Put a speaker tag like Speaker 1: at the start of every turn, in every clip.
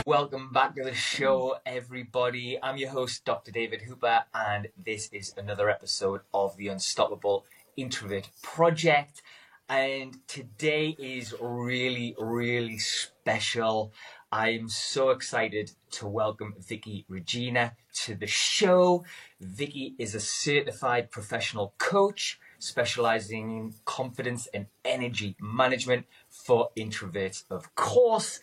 Speaker 1: Welcome back to the show, everybody. I'm your host, Dr. David Hooper, and this is another episode of the Unstoppable Introvert Project. And today is really, really special. I am so excited to welcome Vicky Regina to the show. Vicky is a certified professional coach specializing in confidence and energy management for introverts, of course.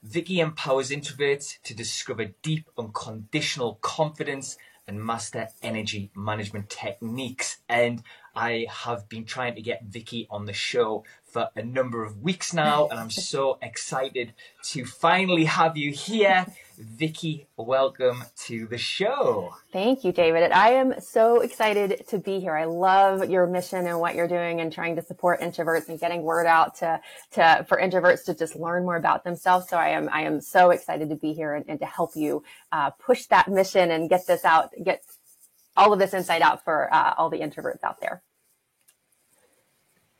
Speaker 1: Vicky empowers introverts to discover deep, unconditional confidence and master energy management techniques. And I have been trying to get Vicky on the show for a number of weeks now, and I'm so excited to finally have you here. Vicky, welcome to the show.
Speaker 2: Thank you, David. I am so excited to be here. I love your mission and what you're doing and trying to support introverts and getting word out for introverts to just learn more about themselves. So I am so excited to be here and to help you push that mission and get this out, get all of this insight out for all the introverts out there.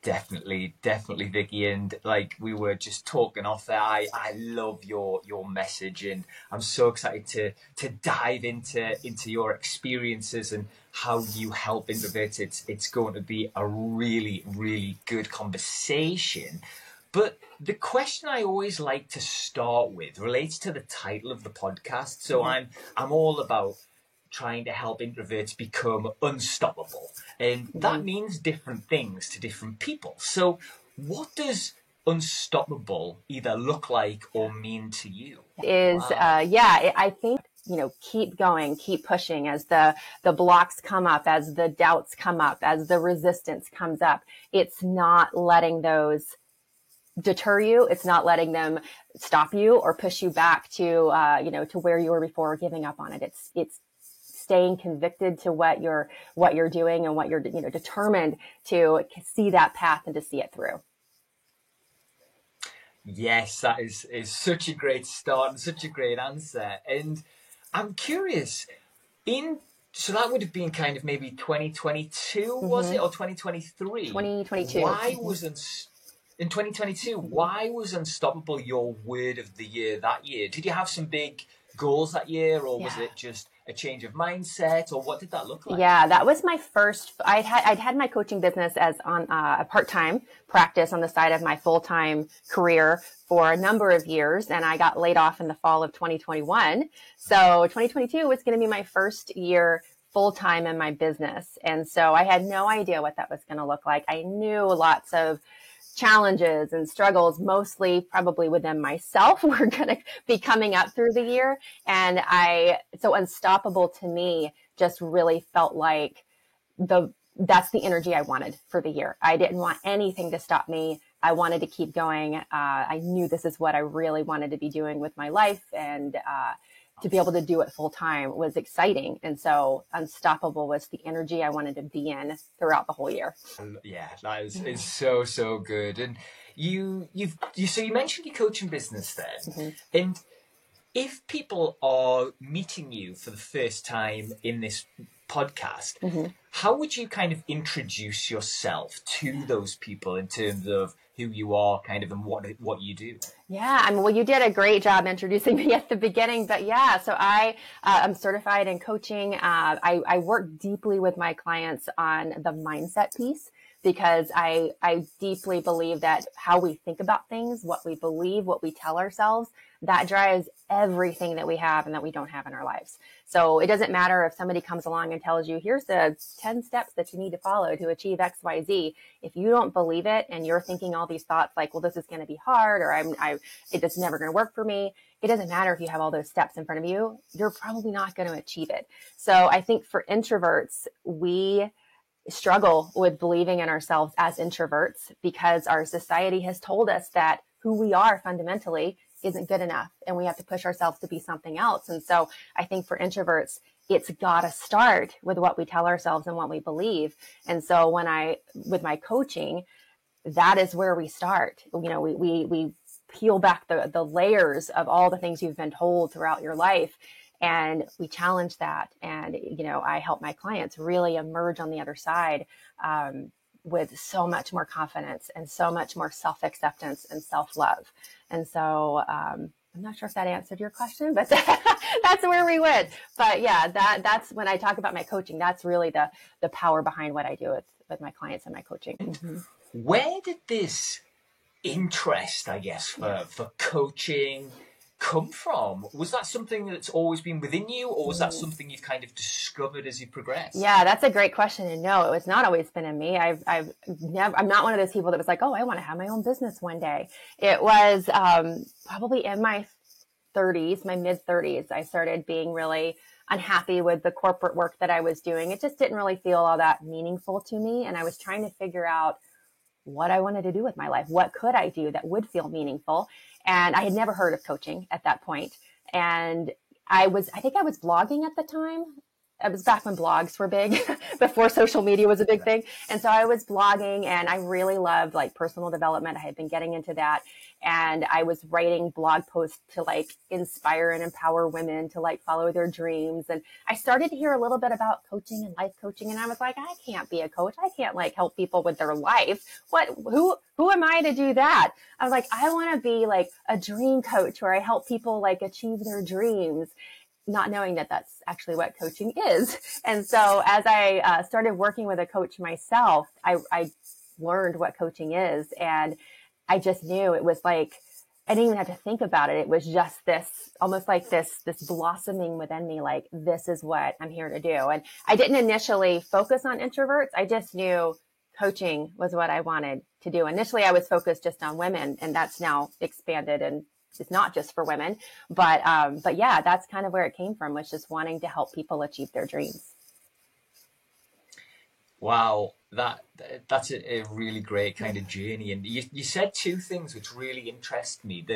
Speaker 1: Definitely, Vicky. And like we were just talking off there, I love your message, and I'm so excited to dive into your experiences and how you help introverts. It's going to be a really, really good conversation. But the question I always like to start with relates to the title of the podcast. So I'm all about trying to help introverts become unstoppable. And that means different things to different people. So what does unstoppable either look like or mean to you?
Speaker 2: I think, keep going, keep pushing as the blocks come up, as the doubts come up, as the resistance comes up. It's not letting those deter you. It's not letting them stop you or push you back to where you were before, giving up on it. It's staying convicted to what you're doing and what you're, determined to see that path and to see it through.
Speaker 1: Yes, that is such a great start and such a great answer. And I'm curious, so that would have been kind of maybe 2022, was it, or 2023?
Speaker 2: 2022.
Speaker 1: In 2022, why was Unstoppable your word of the year that year? Did you have some big goals that year, or was it just a change of mindset, or what did that look like?
Speaker 2: Yeah, that was my first. I'd had my coaching business as on a part-time practice on the side of my full-time career for a number of years, and I got laid off in the fall of 2021. So 2022 was going to be my first year full-time in my business, and so I had no idea what that was going to look like. I knew lots of challenges and struggles, mostly probably within myself, were going to be coming up through the year. And so Unstoppable to me just really felt like that's the energy I wanted for the year. I didn't want anything to stop me. I wanted to keep going. I knew this is what I really wanted to be doing with my life, and to be able to do it full time was exciting. And so Unstoppable was the energy I wanted to be in throughout the whole year.
Speaker 1: Yeah, that is so good. And you mentioned your coaching business there. And if people are meeting you for the first time in this podcast, how would you kind of introduce yourself to those people in terms of who you are kind of and what you do?
Speaker 2: Yeah, you did a great job introducing me at the beginning, but yeah, so I'm certified in coaching. I work deeply with my clients on the mindset piece, because I deeply believe that how we think about things, what we believe, what we tell ourselves, that drives everything that we have and that we don't have in our lives. So it doesn't matter if somebody comes along and tells you, here's the 10 steps that you need to follow to achieve X, Y, Z. If you don't believe it and you're thinking all these thoughts like, well, this is going to be hard, or it's never going to work for me. It doesn't matter if you have all those steps in front of you, you're probably not going to achieve it. So I think for introverts, we struggle with believing in ourselves as introverts because our society has told us that who we are fundamentally isn't good enough and we have to push ourselves to be something else. And so I think for introverts, it's got to start with what we tell ourselves and what we believe. And so with my coaching, that is where we start. We peel back the layers of all the things you've been told throughout your life, and we challenge that. And, I help my clients really emerge on the other side with so much more confidence and so much more self-acceptance and self-love. And so, I'm not sure if that answered your question, but that's where we went. But yeah, that's when I talk about my coaching, that's really the power behind what I do with my clients and my coaching. Mm-hmm.
Speaker 1: Where did this interest, I guess, for coaching come from? Was that something that's always been within you, or was that something you've kind of discovered as you progressed?
Speaker 2: Yeah, that's a great question. And no, it was not always been in me. I'm not one of those people that was like, oh, I want to have my own business one day. It was probably in my 30s, my mid 30s, I started being really unhappy with the corporate work that I was doing. It just didn't really feel all that meaningful to me. And I was trying to figure out what I wanted to do with my life. What could I do that would feel meaningful? And I had never heard of coaching at that point. And I think I was blogging at the time. It was back when blogs were big, before social media was a big thing. And so I was blogging, and I really loved like personal development. I had been getting into that. And I was writing blog posts to like inspire and empower women to like follow their dreams. And I started to hear a little bit about coaching and life coaching. And I was like, I can't be a coach. I can't like help people with their life. Who am I to do that? I was like, I want to be like a dream coach where I help people like achieve their dreams, not knowing that that's actually what coaching is. And so as I started working with a coach myself, I learned what coaching is. And I just knew it was like, I didn't even have to think about it. It was just this, almost like this blossoming within me, like, this is what I'm here to do. And I didn't initially focus on introverts. I just knew coaching was what I wanted to do. Initially, I was focused just on women, and that's now expanded, and it's not just for women. But yeah, that's kind of where it came from, was just wanting to help people achieve their dreams.
Speaker 1: Wow, that's a really great kind of journey. And you said two things which really interest me.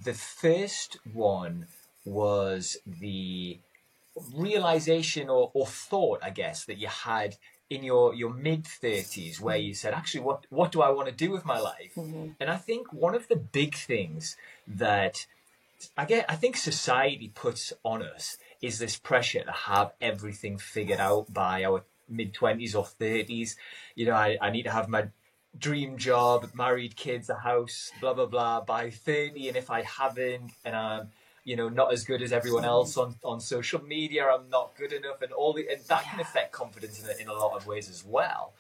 Speaker 1: The first one was the realization or thought, I guess, that you had in your mid 30s, where you said, actually, what do I want to do with my life? Mm-hmm. And I think one of the big things that I think society puts on us is this pressure to have everything figured out by our mid-20s or 30s. You know, I need to have my dream job, married, kids, a house, blah blah blah by 30, and if I haven't, and I'm, you know, not as good as everyone else on social media, I'm not good enough, and that can affect confidence in a lot of ways as well.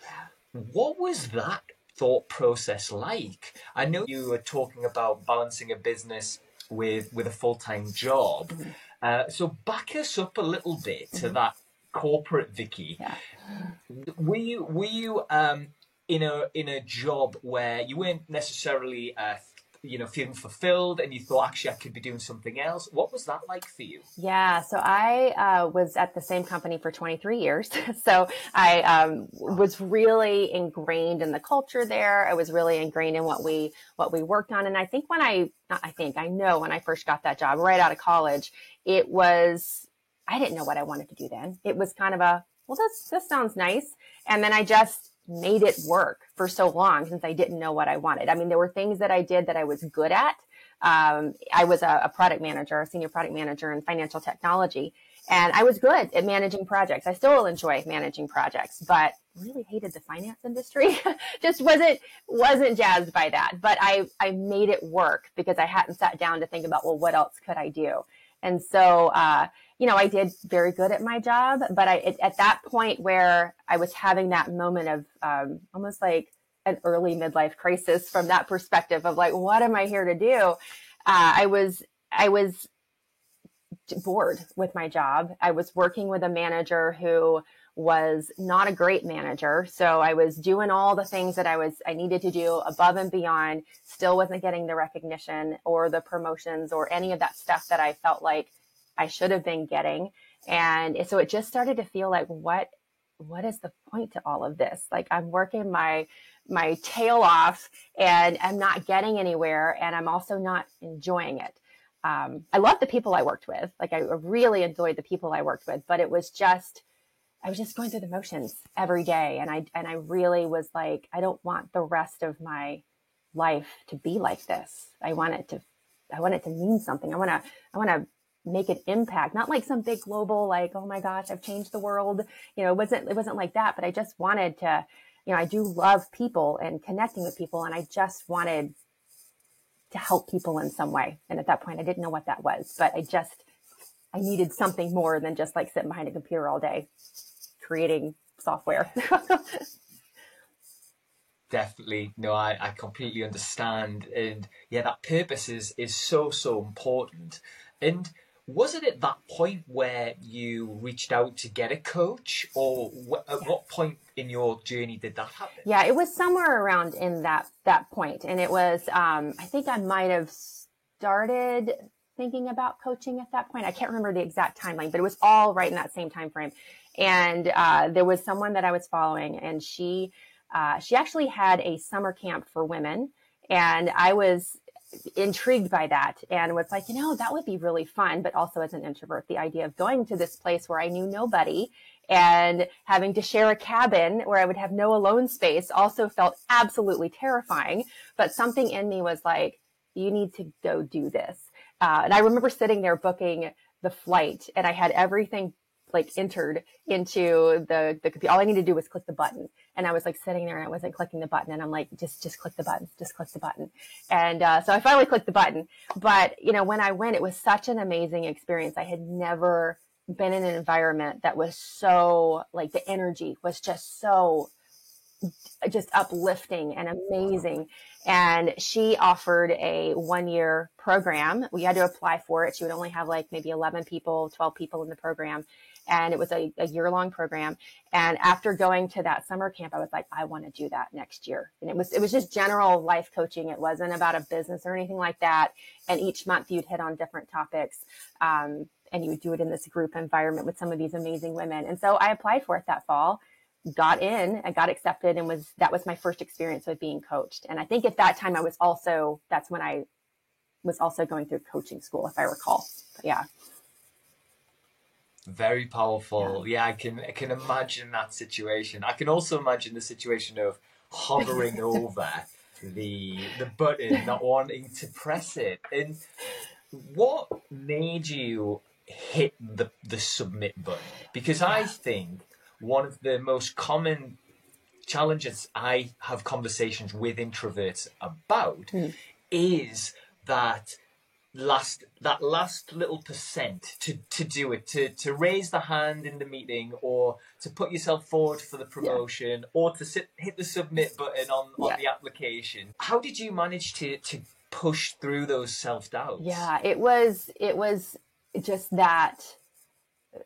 Speaker 1: What was that thought process like? I know you were talking about balancing a business with a full-time job. So back us up a little bit to that corporate Vicky.
Speaker 2: Yeah.
Speaker 1: Were you in a job where you weren't necessarily feeling fulfilled, and you thought, actually, I could be doing something else? What was that like for you?
Speaker 2: Yeah, so I was at the same company for 23 years. So I was really ingrained in the culture there. I was really ingrained in what we worked on. And I think I know when I first got that job right out of college, I didn't know what I wanted to do then. It was kind of this sounds nice. And then I just made it work for so long, since I didn't know what I wanted. I mean, there were things that I did that I was good at. I was a senior product manager in financial technology, and I was good at managing projects. I still enjoy managing projects, but really hated the finance industry. Just wasn't jazzed by that. But I made it work because I hadn't sat down to think about, well, what else could I do? And so, I did very good at my job, but at that point where I was having that moment of almost like an early midlife crisis from that perspective of like, what am I here to do? I was bored with my job. I was working with a manager who was not a great manager. So I was doing all the things that I needed to do above and beyond, still wasn't getting the recognition or the promotions or any of that stuff that I felt like I should have been getting. And so it just started to feel like, what is the point to all of this? Like, I'm working my tail off and I'm not getting anywhere, and I'm also not enjoying it. I love the people I worked with. Like, I really enjoyed the people I worked with, but I was just going through the motions every day. And I really was like, I don't want the rest of my life to be like this. I want it to mean something. I want to make an impact, not like some big global, like, oh my gosh, I've changed the world. It wasn't like that, but I just wanted to, I do love people and connecting with people. And I just wanted to help people in some way. And at that point, I didn't know what that was, but I needed something more than just like sitting behind a computer all day creating software.
Speaker 1: Definitely. No, I completely understand. And yeah, that purpose is so, so important. And was it at that point where you reached out to get a coach, or at what point in your journey did that happen?
Speaker 2: Yeah, it was somewhere around in that point. And it was, I think I might have started thinking about coaching at that point. I can't remember the exact timeline, but it was all right in that same time frame. And there was someone that I was following, and she actually had a summer camp for women, and I was intrigued by that and was like, that would be really fun. But also as an introvert, the idea of going to this place where I knew nobody and having to share a cabin where I would have no alone space also felt absolutely terrifying. But something in me was like, you need to go do this. And I remember sitting there booking the flight, and I had everything like entered into the computer. All I needed to do was click the button. And I was like sitting there and I wasn't clicking the button. And I'm like, just click the button, just click the button. And so I finally clicked the button. But, when I went, it was such an amazing experience. I had never been in an environment that was so, like, the energy was just so just uplifting and amazing. And she offered a 1-year program. We had to apply for it. She would only have like maybe 11 people, 12 people in the program. And it was a year-long program. And after going to that summer camp, I was like, I want to do that next year. And it was just general life coaching. It wasn't about a business or anything like that. And each month you'd hit on different topics. And you would do it in this group environment with some of these amazing women. And so I applied for it that fall, got in, I got accepted, and that was my first experience with being coached. And I think at that time that's when I was also going through coaching school, if I recall. But yeah.
Speaker 1: Very powerful. Yeah, I can imagine that situation. I can also imagine the situation of hovering over the button, not wanting to press it. And what made you hit the submit button? Because I think one of the most common challenges I have conversations with introverts about is that last little percent to do it, to raise the hand in the meeting, or to put yourself forward for the promotion, or to hit the submit button on the application. How did you manage to push through those self-doubts?
Speaker 2: Yeah, it was just that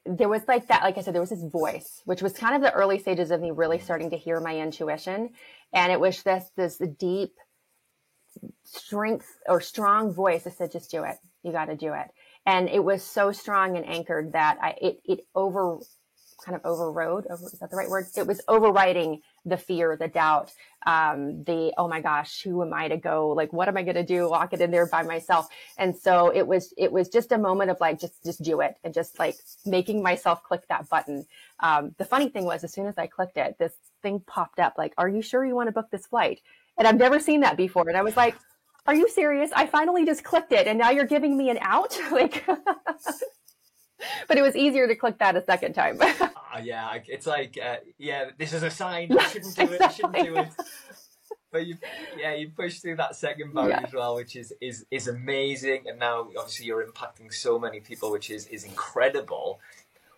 Speaker 2: there was like that, like I said, there was this voice, which was kind of the early stages of me really starting to hear my intuition. And it was this deep strong voice that said, just do it. You got to do it. And it was so strong and anchored that it overrode, is that the right word? It was overriding the fear, the doubt, oh my gosh, who am I to go? Like, what am I going to do? Walk it in there by myself. And so it was just a moment of like, just do it, and just like making myself click that button. The funny thing was, as soon as I clicked it, this thing popped up like, are you sure you want to book this flight? And I've never seen that before. And I was like, are you serious? I finally just clicked it, and now you're giving me an out? Like, but it was easier to click that a second time.
Speaker 1: It's like, this is a sign. You shouldn't do it. You shouldn't do it. But you push through that second barrier as well, which is amazing. And now obviously you're impacting so many people, which is incredible.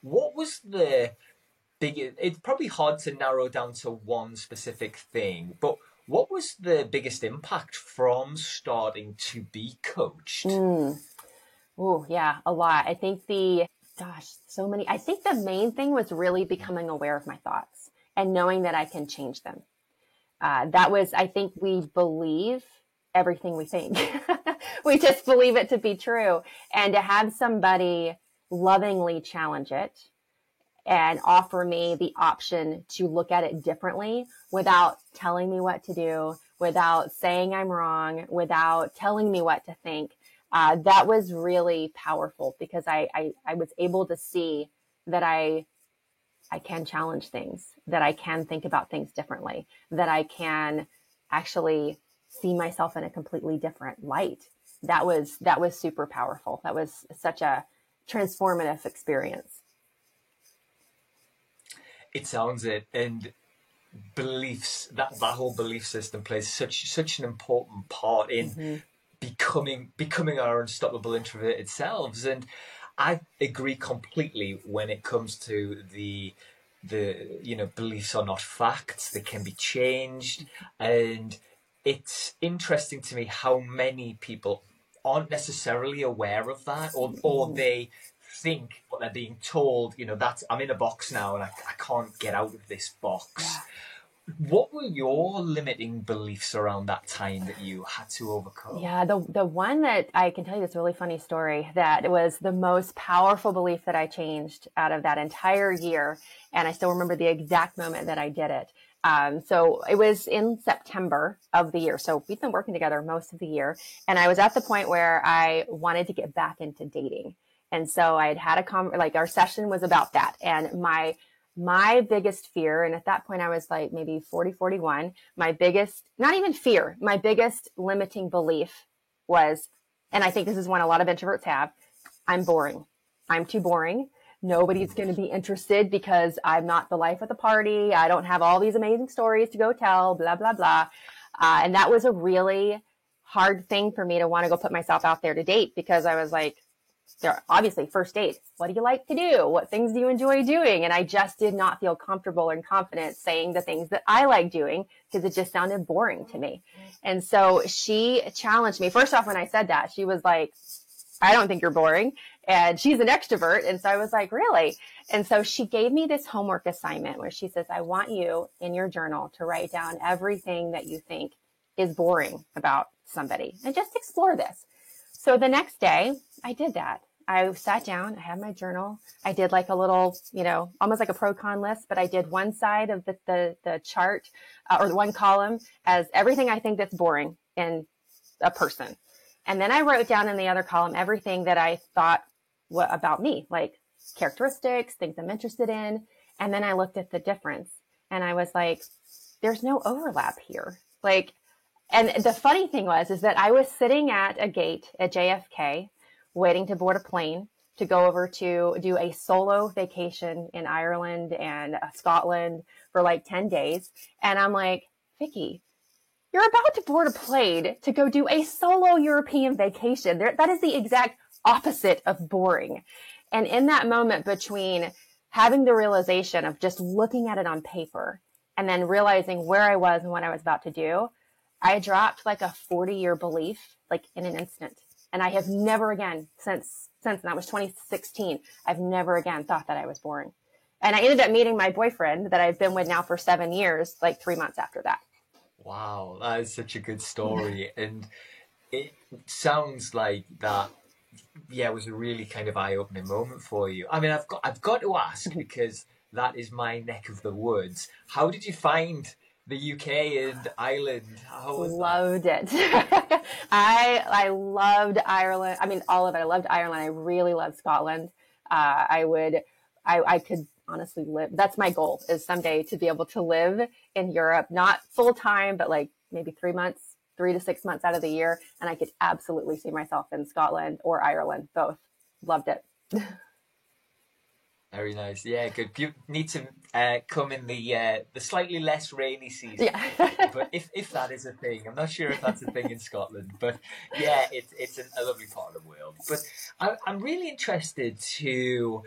Speaker 1: What was the biggest? It's probably hard to narrow down to one specific thing, but what was the biggest impact from starting to be coached?
Speaker 2: Oh, yeah, a lot. I think I think the main thing was really becoming aware of my thoughts and knowing that I can change them. I think we believe everything we think. We just believe it to be true. And to have somebody lovingly challenge it and offer me the option to look at it differently without telling me what to do, without saying I'm wrong, without telling me what to think. That was really powerful, because I was able to see that I can challenge things, that I can think about things differently, that I can actually see myself in a completely different light. That was super powerful. That was such a transformative experience.
Speaker 1: It sounds it. And beliefs, that whole belief system plays such an important part in becoming our unstoppable introverted selves. And I agree completely when it comes to the beliefs are not facts, they can be changed. And it's interesting to me how many people aren't necessarily aware of that, or they think what they're being told, that's, I'm in a box now and I can't get out of this box. What were your limiting beliefs around that time that you had to overcome?
Speaker 2: Yeah, the one that I can tell you this really funny story that was the most powerful belief that I changed out of that entire year. And I still remember the exact moment that I did it. So it was in September of the year. So we've been working together most of the year. And I was at the point where I wanted to get back into dating. And so I had our session was about that. And my biggest fear, and at that point I was like maybe 40, 41, my biggest, not even fear, my biggest limiting belief was, and I think this is one a lot of introverts have, I'm boring. I'm too boring. Nobody's going to be interested because I'm not the life of the party. I don't have all these amazing stories to go tell, blah, blah, blah. And that was a really hard thing for me to want to go put myself out there to date, because I was like, they're obviously first date. What do you like to do? What things do you enjoy doing? And I just did not feel comfortable and confident saying the things that I like doing, because it just sounded boring to me. And so she challenged me. First off, when I said that, she was like, I don't think you're boring. And she's an extrovert. And so I was like, really? And so she gave me this homework assignment where she says, I want you in your journal to write down everything that you think is boring about somebody and just explore this. So the next day I did that. I sat down, I had my journal. I did like a little, almost like a pro-con list, but I did one side of the chart or one column as everything I think that's boring in a person. And then I wrote down in the other column everything that I thought about me, like characteristics, things I'm interested in. And then I looked at the difference and I was like, there's no overlap here. And the funny thing is that I was sitting at a gate at JFK waiting to board a plane to go over to do a solo vacation in Ireland and Scotland for like 10 days. And I'm like, Vicky, you're about to board a plane to go do a solo European vacation. That is the exact opposite of boring. And in that moment between having the realization of just looking at it on paper and then realizing where I was and what I was about to do, I dropped like a 40-year belief, like in an instant. And I have never again, since that was 2016, I've never again thought that I was boring. And I ended up meeting my boyfriend that I've been with now for 7 years, like 3 months after that.
Speaker 1: Wow, that is such a good story. And it sounds like that, was a really kind of eye-opening moment for you. I mean, I've got to ask, because that is my neck of the woods. How did you find the UK and Ireland?
Speaker 2: Loved it. I loved Ireland. I mean, all of it. I loved Ireland. I really loved Scotland. I could honestly live. That's my goal, is someday to be able to live in Europe, not full time, but like maybe 3 to 6 months out of the year. And I could absolutely see myself in Scotland or Ireland, both. Loved it.
Speaker 1: Very nice. Yeah, good. You need to come in the slightly less rainy season.
Speaker 2: Yeah.
Speaker 1: But if that is a thing, I'm not sure if that's a thing in Scotland. But yeah, it's a lovely part of the world. But I'm really interested to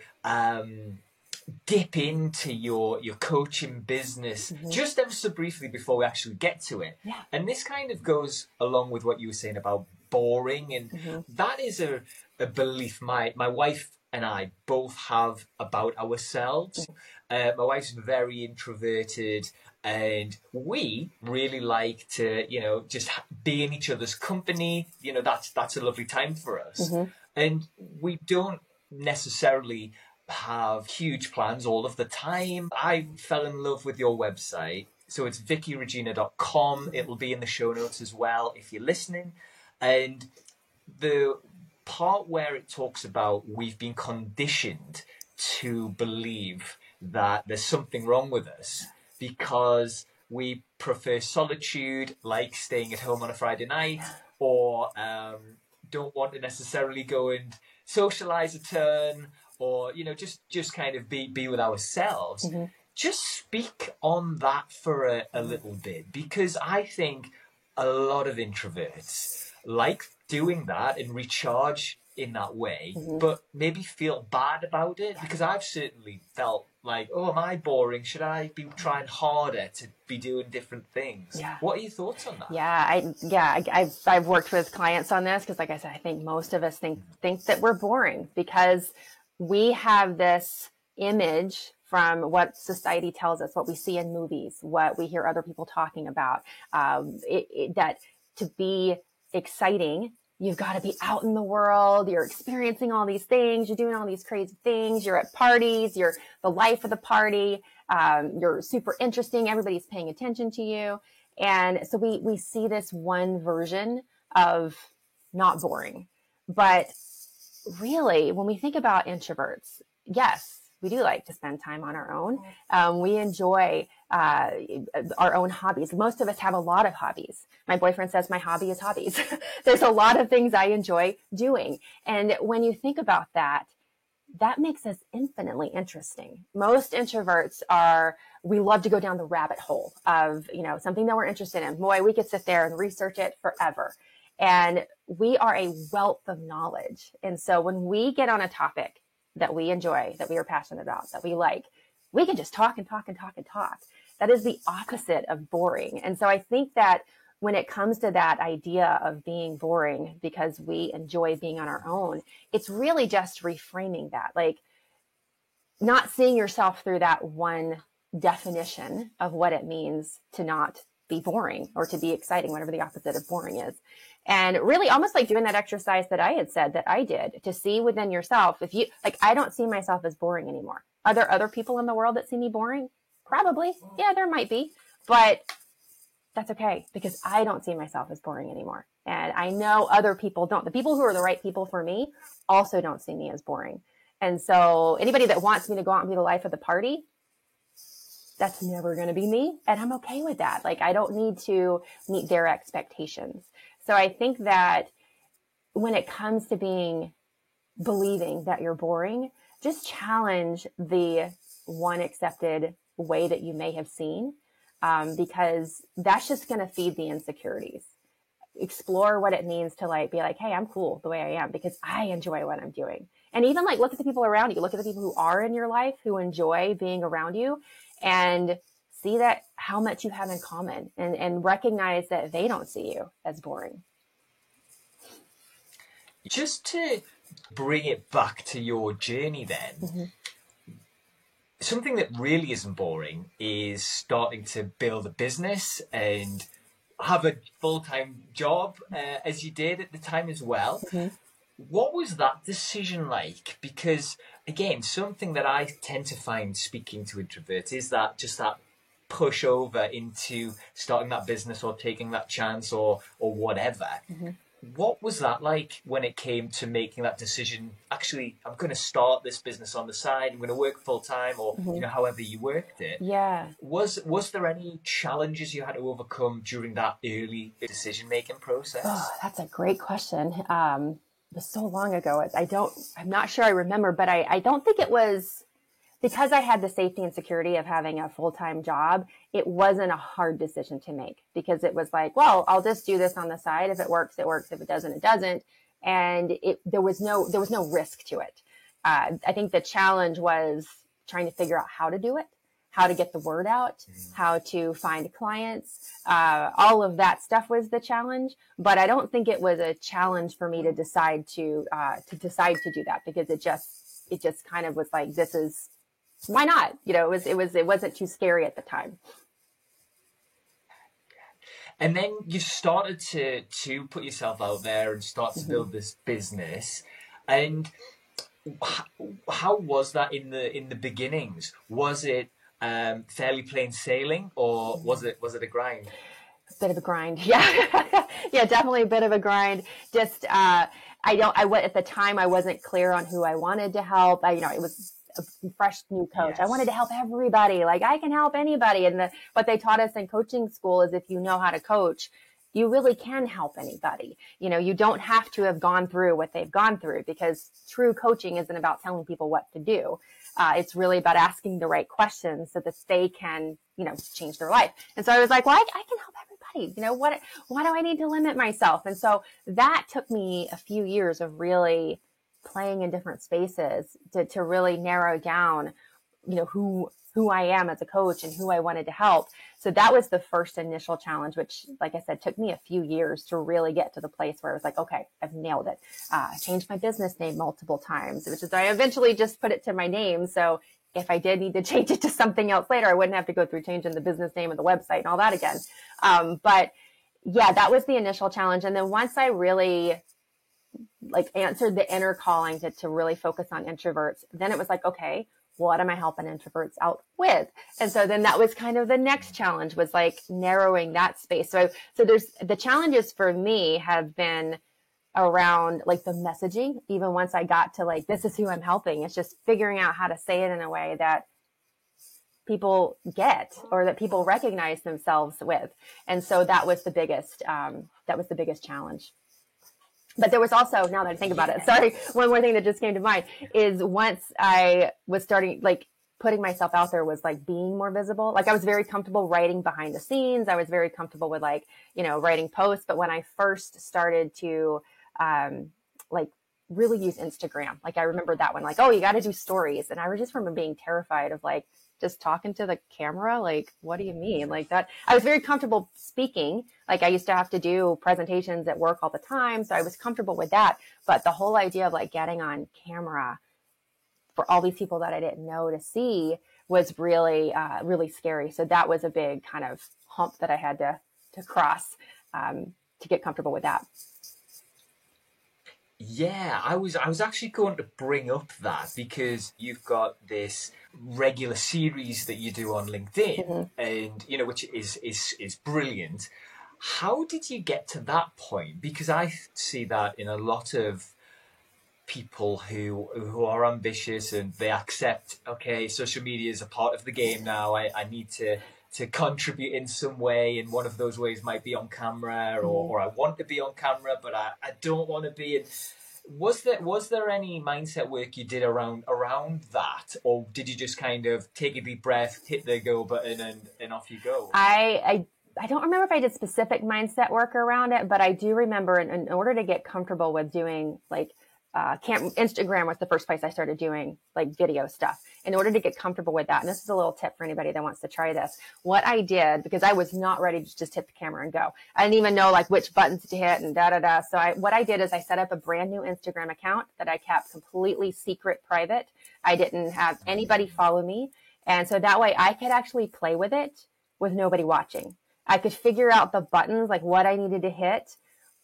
Speaker 1: dip into your coaching business just ever so briefly before we actually get to it.
Speaker 2: Yeah.
Speaker 1: And this kind of goes along with what you were saying about boring, and that is a belief my wife and I both have about ourselves. My wife's very introverted, and we really like to, just be in each other's company. That's a lovely time for us. And we don't necessarily have huge plans all of the time. I fell in love with your website. So it's vickyregina.com. It'll be in the show notes as well if you're listening. And the part where it talks about we've been conditioned to believe that there's something wrong with us because we prefer solitude, like staying at home on a Friday night, or don't want to necessarily go and socialize a ton, or just kind of be with ourselves. Just speak on that for a little bit, because I think a lot of introverts like doing that and recharge in that way, but maybe feel bad about it? Because I've certainly felt like, oh, am I boring? Should I be trying harder to be doing different things?
Speaker 2: Yeah.
Speaker 1: What are your thoughts on that?
Speaker 2: I've worked with clients on this because, like I said, I think most of us think that we're boring because we have this image from what society tells us, what we see in movies, what we hear other people talking about, that to be exciting, you've got to be out in the world. You're experiencing all these things. You're doing all these crazy things. You're at parties. You're the life of the party. You're super interesting. Everybody's paying attention to you. And so we see this one version of not boring. But really, when we think about introverts, yes, we do like to spend time on our own. We enjoy our own hobbies. Most of us have a lot of hobbies. My boyfriend says my hobby is hobbies. There's a lot of things I enjoy doing. And when you think about that, that makes us infinitely interesting. Most introverts we love to go down the rabbit hole of, something that we're interested in. Boy, we could sit there and research it forever. And we are a wealth of knowledge. And so when we get on a topic that we enjoy, that we are passionate about, that we like, we can just talk and talk and talk and talk. That is the opposite of boring. And so I think that when it comes to that idea of being boring because we enjoy being on our own, it's really just reframing that, like not seeing yourself through that one definition of what it means to not be boring or to be exciting, whatever the opposite of boring is. And really almost like doing that exercise that I had said that I did to see within yourself, if you like, I don't see myself as boring anymore. Are there other people in the world that see me boring? Probably. Yeah, there might be, but that's okay because I don't see myself as boring anymore. And I know other people don't. The people who are the right people for me also don't see me as boring. And so anybody that wants me to go out and be the life of the party, that's never going to be me. And I'm okay with that. Like, I don't need to meet their expectations. So I think that when it comes to believing that you're boring, just challenge the one accepted way that you may have seen, because that's just going to feed the insecurities. Explore what it means to be like, hey, I'm cool the way I am because I enjoy what I'm doing. And even look at the people around you, look at the people who are in your life, who enjoy being around you, and see that how much you have in common, and recognize that they don't see you as boring.
Speaker 1: Just to bring it back to your journey then, something that really isn't boring is starting to build a business and have a full-time job, as you did at the time as well. What was that decision like? Because, again, something that I tend to find speaking to introverts is that push over into starting that business or taking that chance or whatever. What was that like when it came to making that decision? Actually, I'm going to start this business on the side. I'm going to work full time, or however you worked it.
Speaker 2: Yeah.
Speaker 1: Was there any challenges you had to overcome during that early decision making process?
Speaker 2: Oh, that's a great question. It was so long ago. I'm not sure I remember, but I don't think it was because I had the safety and security of having a full-time job. It wasn't a hard decision to make because it was like, well, I'll just do this on the side. If it works, it works. If it doesn't, it doesn't. And there was no risk to it. I think the challenge was trying to figure out how to do it, how to get the word out, how to find clients. All of that stuff was the challenge, but I don't think it was a challenge for me to decide to do that, because it just kind of was like, why not? It wasn't too scary at the time.
Speaker 1: And then you started to put yourself out there and start to build this business. And how was that in the beginnings? Was it fairly plain sailing, or was it a grind?
Speaker 2: A bit of a grind, yeah. Yeah, definitely a bit of a grind. Just at the time I wasn't clear on who I wanted to help. It was a fresh new coach.
Speaker 1: Yes.
Speaker 2: I wanted to help everybody. Like, I can help anybody. And what they taught us in coaching school is if you know how to coach, you really can help anybody. You don't have to have gone through what they've gone through, because true coaching isn't about telling people what to do. It's really about asking the right questions so that they can, change their life. And so I was like, well, I can help everybody. body? Why do I need to limit myself? And so that took me a few years of really playing in different spaces to really narrow down, who I am as a coach and who I wanted to help. So that was the first initial challenge, which, like I said, took me a few years to really get to the place where I was like, okay, I've nailed it. I changed my business name multiple times, which is I eventually just put it to my name. So if I did need to change it to something else later, I wouldn't have to go through changing the business name of the website and all that again. But yeah, that was the initial challenge. And then once I really answered the inner calling to really focus on introverts, then it was like, okay, what am I helping introverts out with? And so then that was kind of the next challenge, was narrowing that space. So there's the challenges for me have been around the messaging. Even once I got to this is who I'm helping, it's just figuring out how to say it in a way that people get or that people recognize themselves with. And so that was the biggest challenge. But there was also, now that I think about it, sorry, one more thing that just came to mind is once I was starting, putting myself out there was being more visible. I was very comfortable writing behind the scenes. I was very comfortable with writing posts. But when I first started to, really use Instagram, I remember that one, oh, you got to do stories. And I just remember being terrified of just talking to the camera. What do you mean? That I was very comfortable speaking. I used to have to do presentations at work all the time. So I was comfortable with that. But the whole idea of getting on camera for all these people that I didn't know to see was really, really scary. So that was a big kind of hump that I had to cross to get comfortable with that.
Speaker 1: Yeah, I was actually going to bring up that because you've got this regular series that you do on LinkedIn, and which is brilliant. How did you get to that point? Because I see that in a lot of people who are ambitious and they accept, okay, social media is a part of the game now. I need to contribute in some way, and one of those ways might be on camera, or I want to be on camera, but I don't want to be. And was there any mindset work you did around that, or did you just kind of take a deep breath, hit the go button, and off you go?
Speaker 2: I don't remember if I did specific mindset work around it, but I do remember in order to get comfortable with doing Instagram was the first place I started doing video stuff. In order to get comfortable with that, and this is a little tip for anybody that wants to try this, what I did, because I was not ready to just hit the camera and go. I didn't even know which buttons to hit and da-da-da. So what I did is I set up a brand new Instagram account that I kept completely secret private. I didn't have anybody follow me. And so that way I could actually play with it with nobody watching. I could figure out the buttons, what I needed to hit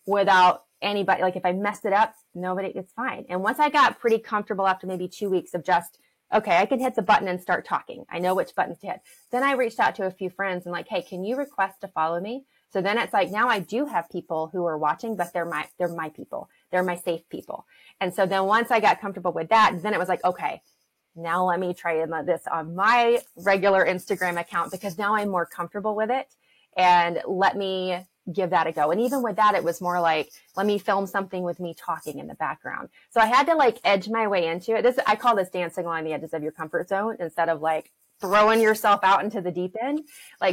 Speaker 2: without anybody. If I messed it up, it's fine. And once I got pretty comfortable after maybe 2 weeks of just, okay, I can hit the button and start talking. I know which buttons to hit. Then I reached out to a few friends and hey, can you request to follow me? So then it's now I do have people who are watching, but they're my people. They're my safe people. And so then once I got comfortable with that, then it was okay, now let me try this on my regular Instagram account, because now I'm more comfortable with it, and let me give that a go. And even with that, it was more let me film something with me talking in the background. So I had to edge my way into it. I call this dancing along the edges of your comfort zone, instead of throwing yourself out into the deep end,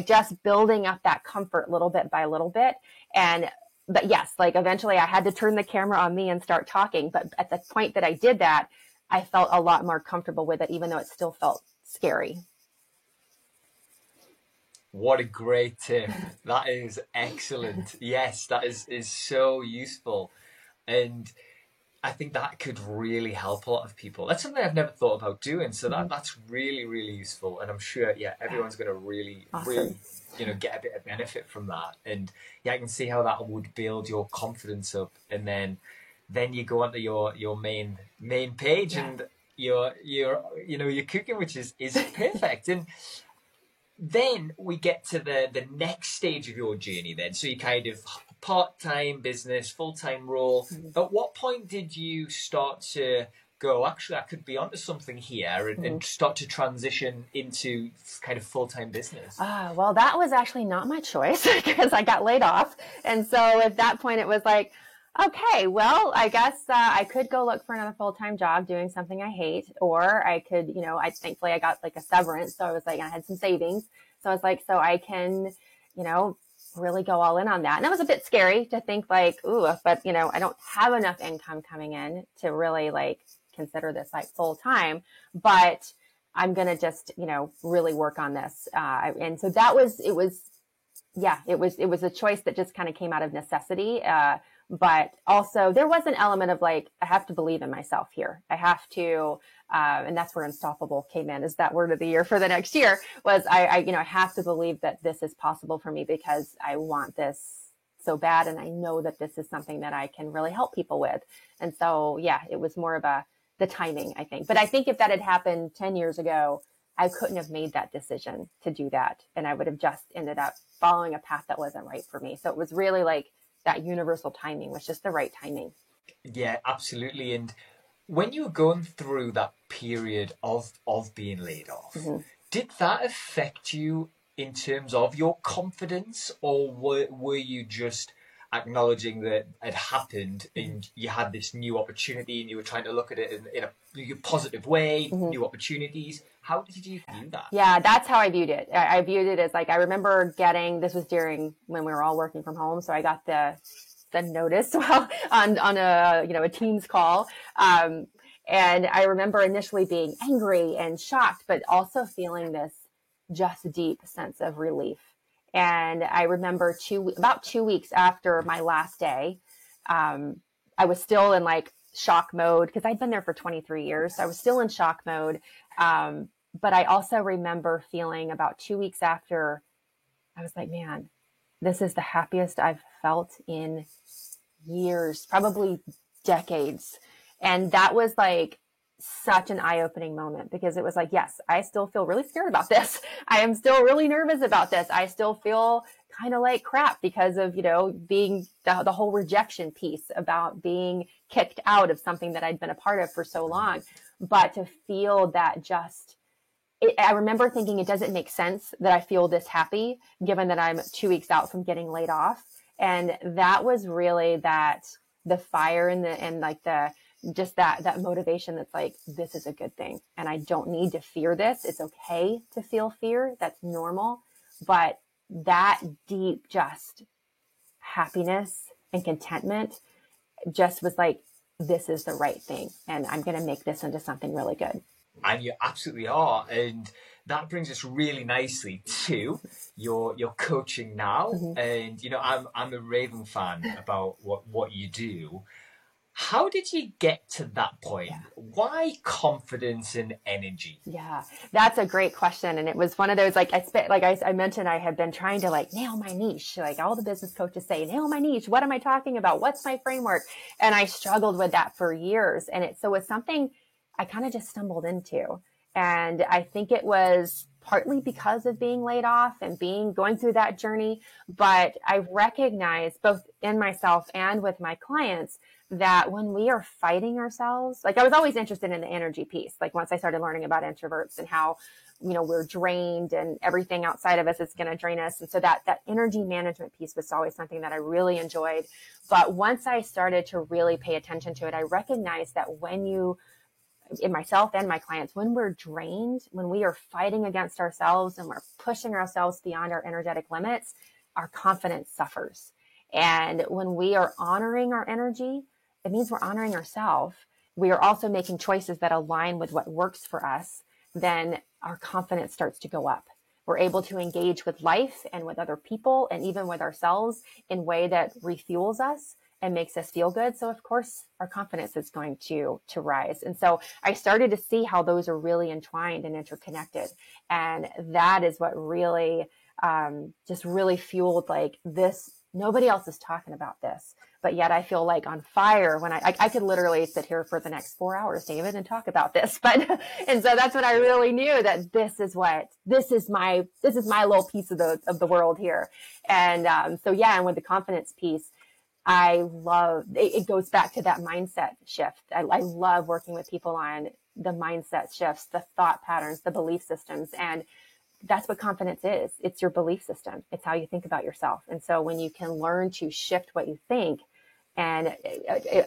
Speaker 2: just building up that comfort little bit by little bit. But yes, eventually I had to turn the camera on me and start talking. But at the point that I did that, I felt a lot more comfortable with it, even though it still felt scary.
Speaker 1: What a great tip. That is excellent. Yes, that is so useful. And I think that could really help a lot of people. That's something I've never thought about doing. So that's really, really useful. And I'm sure, everyone's going to really,
Speaker 2: awesome.
Speaker 1: really, get a bit of benefit from that. And I can see how that would build your confidence up. And then you go onto your main page, and you're cooking, which is perfect. And then we get to the next stage of your journey then. So you kind of part-time business, full-time role. At what point did you start to go, actually, I could be onto something here, and start to transition into kind of full-time business?
Speaker 2: Well, that was actually not my choice, because I got laid off. And so at that point it was okay, well, I guess I could go look for another full-time job doing something I hate, or I could, thankfully I got a severance. So I was I had some savings. So I was so I can, really go all in on that. And it was a bit scary to think like, ooh, but I don't have enough income coming in to really like consider this like full time, but I'm going to just, really work on this. And so it was a choice that just kind of came out of necessity. But also there was an element of like, I have to believe in myself here. I have to, and that's where unstoppable came in, is that word of the year for the next year was I have to believe that this is possible for me because I want this so bad. And I know that this is something that I can really help people with. And so, yeah, it was more of the timing, I think. But I think if that had happened 10 years ago, I couldn't have made that decision to do that. And I would have just ended up following a path that wasn't right for me. So it was really like that universal timing was just the right timing.
Speaker 1: Yeah, absolutely. And when you were going through that period of being laid off, mm-hmm. did that affect you in terms of your confidence, or were you just acknowledging that it happened and you had this new opportunity and you were trying to look at it in a positive way, mm-hmm. new opportunities? How did you view that?
Speaker 2: Yeah, that's how I viewed it. I viewed it as like, I remember this was during when we were all working from home. So I got the notice on a Teams call. And I remember initially being angry and shocked, but also feeling this just deep sense of relief. And I remember about 2 weeks after my last day, I was still in like shock mode because I'd been there for 23 years. So I was still in shock mode. But I also remember feeling about 2 weeks after, I was like, man, this is the happiest I've felt in years, probably decades. And that was like such an eye-opening moment, because it was like, yes, I still feel really scared about this. I am still really nervous about this. I still feel kind of like crap because of, being the whole rejection piece about being kicked out of something that I'd been a part of for so long. But to feel that I remember thinking it doesn't make sense that I feel this happy given that I'm 2 weeks out from getting laid off. And that was really the fire and that motivation that's like, this is a good thing. And I don't need to fear this. It's okay to feel fear. That's normal. But that deep just happiness and contentment just was like, this is the right thing. And I'm going to make this into something really good.
Speaker 1: And you absolutely are. And that brings us really nicely to your coaching now. Mm-hmm. And, I'm a raving fan about what you do. How did you get to that point? Yeah. Why confidence and energy?
Speaker 2: Yeah, that's a great question. And it was one of those, like I mentioned, I had been trying to like nail my niche. Like all the business coaches say, nail my niche. What am I talking about? What's my framework? And I struggled with that for years. And it was something I kind of just stumbled into. And I think it was partly because of being laid off and going through that journey. But I recognized both in myself and with my clients that when we are fighting ourselves, like I was always interested in the energy piece. Like once I started learning about introverts and how, we're drained and everything outside of us is going to drain us. And so that energy management piece was always something that I really enjoyed. But once I started to really pay attention to it, I recognized that in myself and my clients, when we're drained, when we are fighting against ourselves and we're pushing ourselves beyond our energetic limits, our confidence suffers. And when we are honoring our energy, it means we're honoring ourselves. We are also making choices that align with what works for us. Then our confidence starts to go up. We're able to engage with life and with other people and even with ourselves in a way that refuels us and makes us feel good. So of course, our confidence is going to rise. And so I started to see how those are really entwined and interconnected. And that is what really just really fueled like this. Nobody else is talking about this, but yet I feel like on fire when I could literally sit here for the next 4 hours, David, and talk about this. But, and so that's when I really knew that this is my little piece of the world here. And, so yeah, and with the confidence piece, I love, it goes back to that mindset shift. I love working with people on the mindset shifts, the thought patterns, the belief systems. And that's what confidence is. It's your belief system. It's how you think about yourself. And so when you can learn to shift what you think and I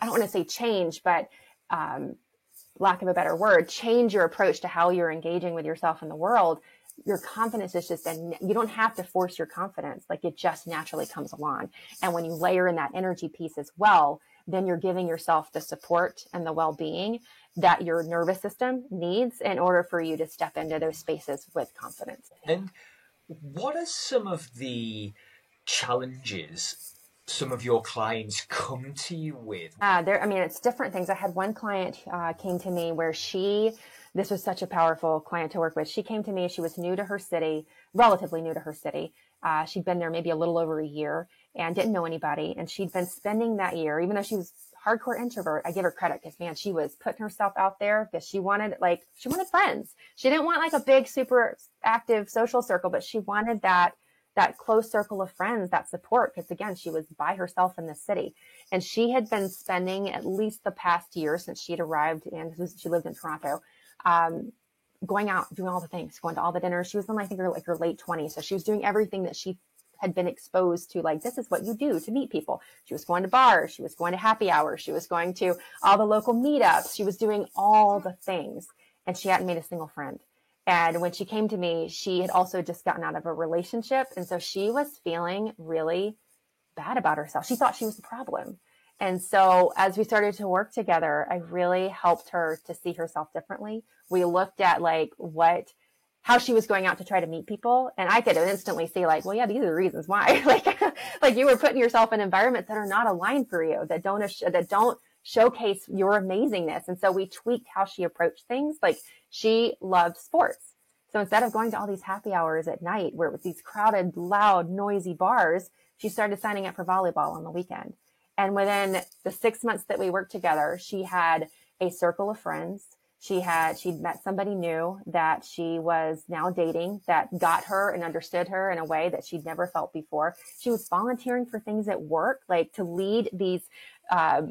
Speaker 2: don't want to say change, but lack of a better word, change your approach to how you're engaging with yourself in the world, your confidence is just, and you don't have to force your confidence. Like it just naturally comes along. And when you layer in that energy piece as well, then you're giving yourself the support and the well-being that your nervous system needs in order for you to step into those spaces with confidence.
Speaker 1: And what are some of the challenges some of your clients come to you with?
Speaker 2: It's different things. I had one client came to me where this was such a powerful client to work with. She came to me, she was new to her city, relatively new to her city. She'd been there maybe a little over a year and didn't know anybody. And she'd been spending that year, even though she was hardcore introvert, I give her credit because, man, she was putting herself out there because she wanted friends. She didn't want like a big, super active social circle, but she wanted that close circle of friends, that support. Because again, she was by herself in the city, and she had been spending at least the past year since she'd arrived, and she lived in Toronto, going out, doing all the things, going to all the dinners. She was in, I think, her late 20s. So she was doing everything that she had been exposed to, like, this is what you do to meet people. She was going to bars. She was going to happy hours. She was going to all the local meetups. She was doing all the things, and she hadn't made a single friend. And when she came to me, she had also just gotten out of a relationship. And so she was feeling really bad about herself. She thought she was the problem. And so as we started to work together, I really helped her to see herself differently. We looked at how she was going out to try to meet people. And I could instantly see like, well, yeah, these are the reasons why. like you were putting yourself in environments that are not aligned for you, that don't showcase your amazingness. And so we tweaked how she approached things. Like she loved sports. So instead of going to all these happy hours at night where it was these crowded, loud, noisy bars, she started signing up for volleyball on the weekend. And within the 6 months that we worked together, she had a circle of friends. She'd met somebody new that she was now dating that got her and understood her in a way that she'd never felt before. She was volunteering for things at work, like to lead these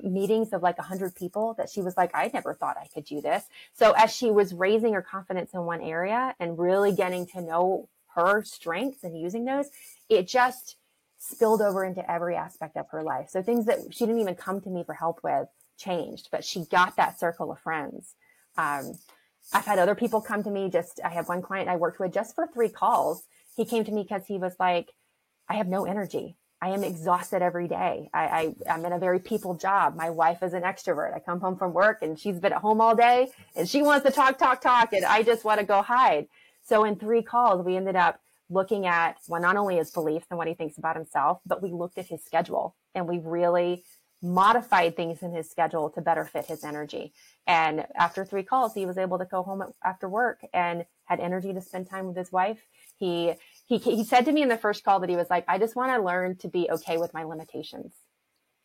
Speaker 2: meetings of like 100 people that she was like, I never thought I could do this. So as she was raising her confidence in one area and really getting to know her strengths and using those, it just spilled over into every aspect of her life. So things that she didn't even come to me for help with changed, but she got that circle of friends. I've had other people come to me. I have one client I worked with just for 3 calls. He came to me because he was like, I have no energy. I am exhausted every day. I'm in a very people job. My wife is an extrovert. I come home from work and she's been at home all day and she wants to talk. And I just want to go hide. So in 3 calls, we ended up looking at, well, not only his beliefs and what he thinks about himself, but we looked at his schedule and we really modified things in his schedule to better fit his energy. And after 3 calls, he was able to go home after work and had energy to spend time with his wife. He said to me in the first call that he was like, I just want to learn to be okay with my limitations.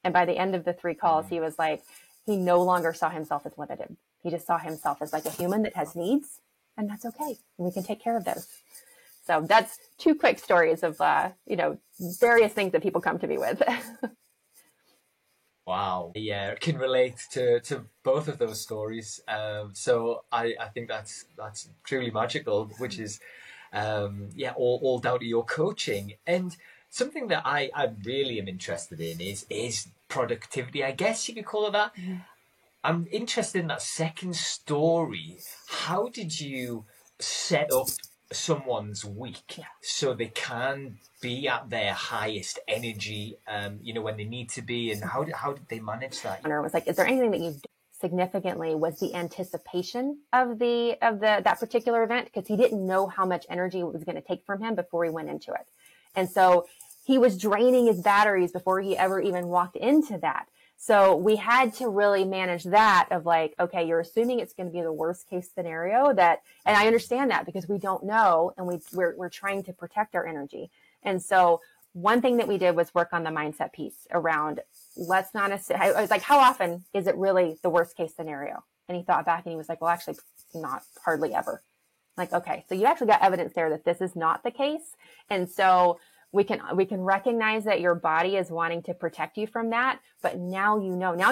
Speaker 2: And by the end of the 3 calls, he was like, he no longer saw himself as limited. He just saw himself as like a human that has needs, and that's okay. And we can take care of those. So that's 2 quick stories of, various things that people come to me with.
Speaker 1: Wow. Yeah, I can relate to both of those stories. So I think that's truly magical, which is, all down to your coaching. And something that I really am interested in is productivity. I guess you could call it that. Mm-hmm. I'm interested in that second story. How did you set up someone's week so they can be at their highest energy, when they need to be, and how did they manage that?
Speaker 2: It was like, is there anything that you've significantly was the anticipation of that particular event? Because he didn't know how much energy it was going to take from him before he went into it. And so he was draining his batteries before he ever even walked into that. So we had to really manage that of like, okay, you're assuming it's going to be the worst case scenario and I understand that because we don't know and we're trying to protect our energy. And so one thing that we did was work on the mindset piece around, I was like, how often is it really the worst case scenario? And he thought back and he was like, well, actually not hardly ever. Like, okay, so you actually got evidence there that this is not the case. And so we can recognize that your body is wanting to protect you from that, but now you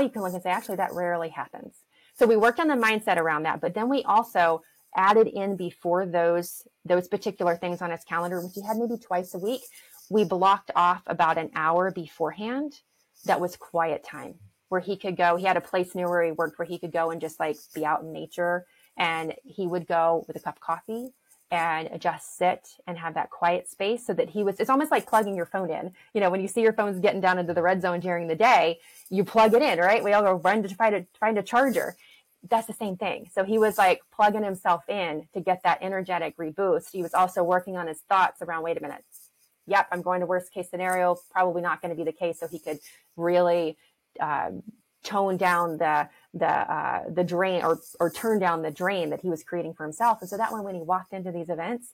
Speaker 2: can look and say, actually, that rarely happens. So we worked on the mindset around that, but then we also added in before those particular things on his calendar, which he had maybe twice a week, we blocked off about an hour beforehand that was quiet time where he could go. He had a place near where he worked where he could go and just like be out in nature, and he would go with a cup of coffee and just sit and have that quiet space so that it's almost like plugging your phone in. You know, when you see your phone's getting down into the red zone during the day, you plug it in, right? We all go run to find a charger. That's the same thing. So he was like plugging himself in to get that energetic reboost. He was also working on his thoughts around, wait a minute. Yep, I'm going to worst case scenario. Probably not going to be the case. So he could really tone down the drain or turn down the drain that he was creating for himself. And so that when he walked into these events,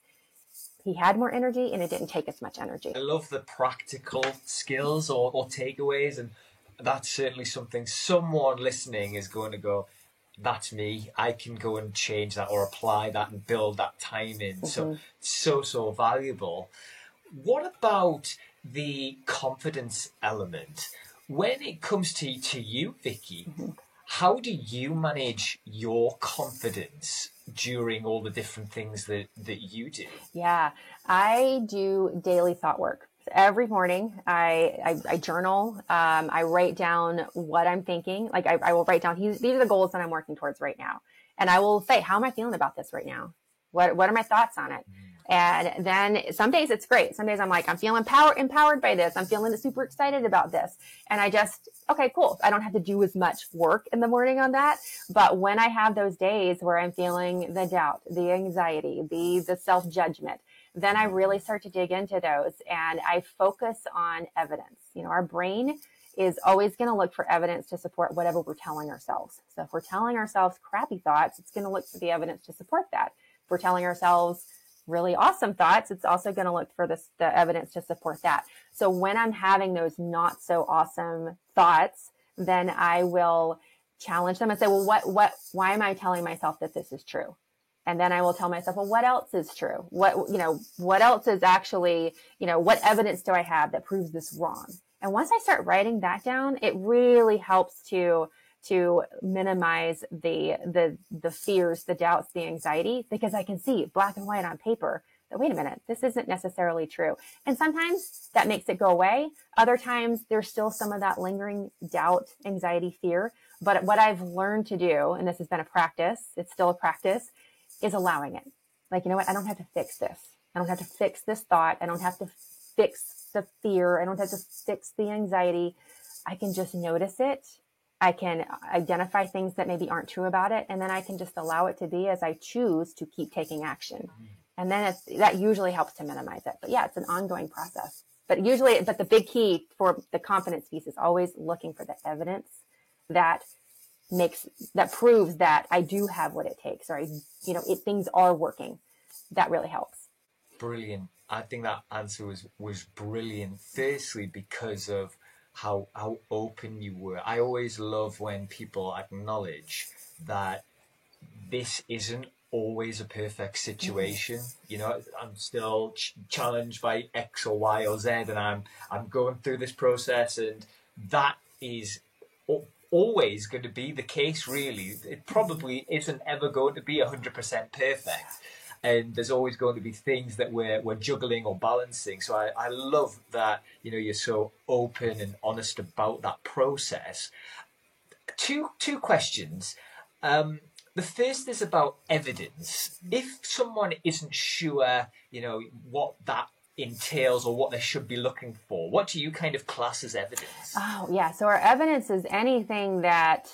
Speaker 2: he had more energy and it didn't take as much energy.
Speaker 1: I love the practical skills or takeaways. And that's certainly something someone listening is going to go, that's me. I can go and change that or apply that and build that time in. Mm-hmm. So valuable. What about the confidence element? When it comes to you, Vicky, mm-hmm. how do you manage your confidence during all the different things that you do?
Speaker 2: Yeah, I do daily thought work. Every morning, I journal. I write down what I'm thinking. Like I will write down, these are the goals that I'm working towards right now. And I will say, how am I feeling about this right now? What are my thoughts on it? And then some days it's great. Some days I'm like, I'm feeling empowered by this. I'm feeling super excited about this. And I just, okay, cool. I don't have to do as much work in the morning on that. But when I have those days where I'm feeling the doubt, the anxiety, the self-judgment, then I really start to dig into those and I focus on evidence. You know, our brain is always going to look for evidence to support whatever we're telling ourselves. So if we're telling ourselves crappy thoughts, it's going to look for the evidence to support that. If we're telling ourselves really awesome thoughts, it's also going to look for the evidence to support that. So when I'm having those not so awesome thoughts, then I will challenge them and say, well, why am I telling myself that this is true? And then I will tell myself, well, what else is true? What else is actually, what evidence do I have that proves this wrong? And once I start writing that down, it really helps to minimize the fears, the doubts, the anxiety, because I can see black and white on paper that, wait a minute, this isn't necessarily true. And sometimes that makes it go away. Other times there's still some of that lingering doubt, anxiety, fear. But what I've learned to do, and this has been a practice, it's still a practice, is allowing it. Like, you know what? I don't have to fix this. I don't have to fix this thought. I don't have to fix the fear. I don't have to fix the anxiety. I can just notice it. I can identify things that maybe aren't true about it. And then I can just allow it to be as I choose to keep taking action. And then that usually helps to minimize it. But yeah, it's an ongoing process. But the big key for the confidence piece is always looking for the evidence that proves that I do have what it takes, or things are working. That really helps.
Speaker 1: Brilliant. I think that answer was brilliant. Firstly, because of how open you were. I always love when people acknowledge that this isn't always a perfect situation. I'm still challenged by X or Y or Z, and I'm going through this process, and that is always going to be the case, really. It probably isn't ever going to be 100% perfect. And there's always going to be things that we're juggling or balancing. So I love that, you're so open and honest about that process. Two questions. The first is about evidence. If someone isn't sure, what that entails or what they should be looking for, what do you kind of class as evidence?
Speaker 2: Oh, yeah. So our evidence is anything that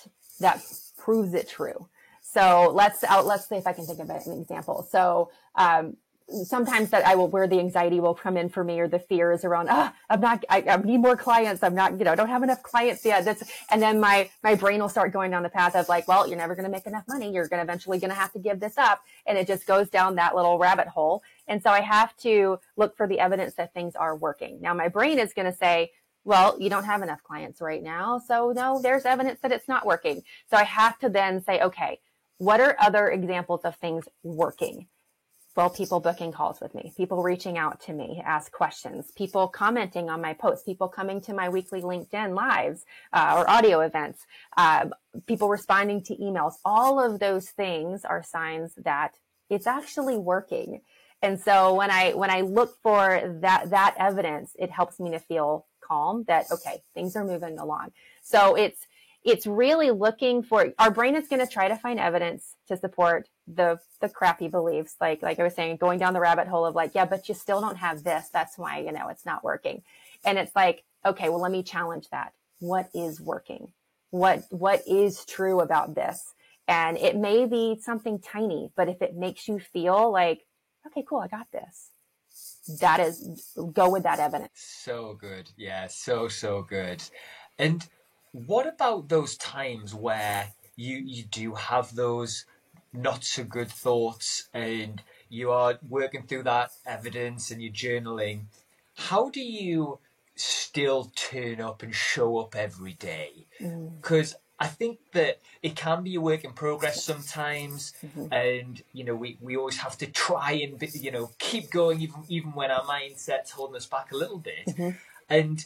Speaker 2: proves it true. So let's see if I can think of an example. So sometimes where the anxiety will come in for me, or the fears around, I need more clients. I'm not, I don't have enough clients yet. And then my brain will start going down the path of like, well, you're never going to make enough money. You're eventually going to have to give this up. And it just goes down that little rabbit hole. And so I have to look for the evidence that things are working. Now my brain is going to say, well, you don't have enough clients right now. So no, there's evidence that it's not working. So I have to then say, okay, what are other examples of things working? Well, people booking calls with me, people reaching out to me, ask questions, people commenting on my posts, people coming to my weekly LinkedIn lives or audio events, people responding to emails. All of those things are signs that it's actually working. And so when I look for that evidence, it helps me to feel calm that, okay, things are moving along. So it's really looking for, our brain is going to try to find evidence to support the crappy beliefs. Like I was saying, going down the rabbit hole of like, yeah, but you still don't have this. That's why, it's not working. And it's like, okay, well, let me challenge that. What is working? What is true about this? And it may be something tiny, but if it makes you feel like, okay, cool, I got this. That is, go with that evidence.
Speaker 1: So good. Yeah, so good. And what about those times where you do have those not so good thoughts and you are working through that evidence and you're journaling? How do you still turn up and show up every day? Because I think that it can be a work in progress sometimes, and we always have to try and keep going even when our mindset's holding us back a little bit. And